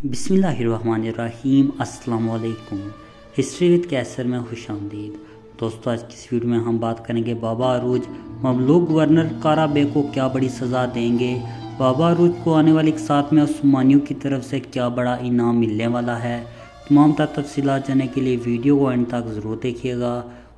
बिस्मिल्लाहिर्रहमानिर्रहीम। अस्सलाम वालेकुम। हिस्ट्री विद कैसर में खुश आमदीद। दोस्तों, आज की इस वीडियो में हम बात करेंगे बाबा अरूज ममलूक गवर्नर कारा बेग को क्या बड़ी सज़ा देंगे, बाबा अरूज को आने वाली साथ में उस्मानियों की तरफ से क्या बड़ा इनाम मिलने वाला है। तमाम तफसीलात जानने के लिए वीडियो को एंड तक ज़रूर देखिएगा,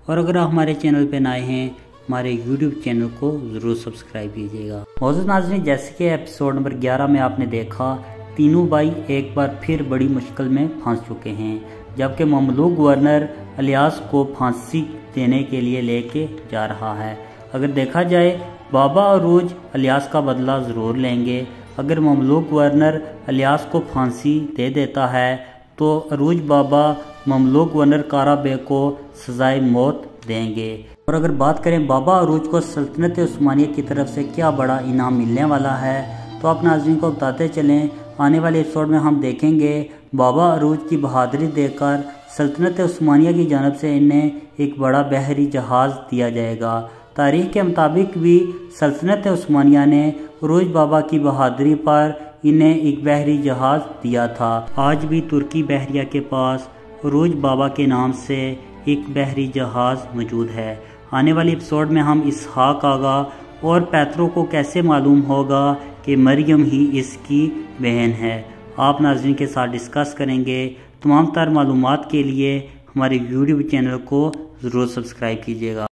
और अगर आप हमारे चैनल पर नए हैं हमारे यूट्यूब चैनल को ज़रूर सब्सक्राइब कीजिएगा। मौजूद नाज़रीन, जैसे कि एपिसोड नंबर 11 में आपने देखा, तीनों भाई एक बार फिर बड़ी मुश्किल में फंस चुके हैं, जबकि ममलूक गवर्नर इलियास को फांसी देने के लिए लेके जा रहा है। अगर देखा जाए, बाबा अरूज इलियास का बदला ज़रूर लेंगे। अगर ममलूक गवर्नर इलियास को फांसी दे देता है तो अरूज बाबा ममलूक गवर्नर कारा बेग को सजाए मौत देंगे। और अगर बात करें बाबा अरूज को सल्तनत उस्मानिया की तरफ से क्या बड़ा इनाम मिलने वाला है, तो आप नाज़रीन को बताते चलें। आने वाले एपिसोड में हम देखेंगे बाबा अरूज की बहादुरी देखकर सल्तनत उस्मानिया की जानब से इन्हें एक बड़ा बहरी जहाज़ दिया जाएगा। तारीख के मुताबिक भी सल्तनत उस्मानिया ने अरूज बाबा की बहादुरी पर इन्हें एक बहरी जहाज़ दिया था। आज भी तुर्की बहरिया के पास अरूज बाबा के नाम से एक बहरी जहाज़ मौजूद है। आने वाले एपिसोड में हम इसहाक आगा और पैतरों को कैसे मालूम होगा कि मरियम ही इसकी बहन है, आप नाज़रीन के साथ डिस्कस करेंगे। तमाम तर मालूमात के लिए हमारे यूट्यूब चैनल को ज़रूर सब्सक्राइब कीजिएगा।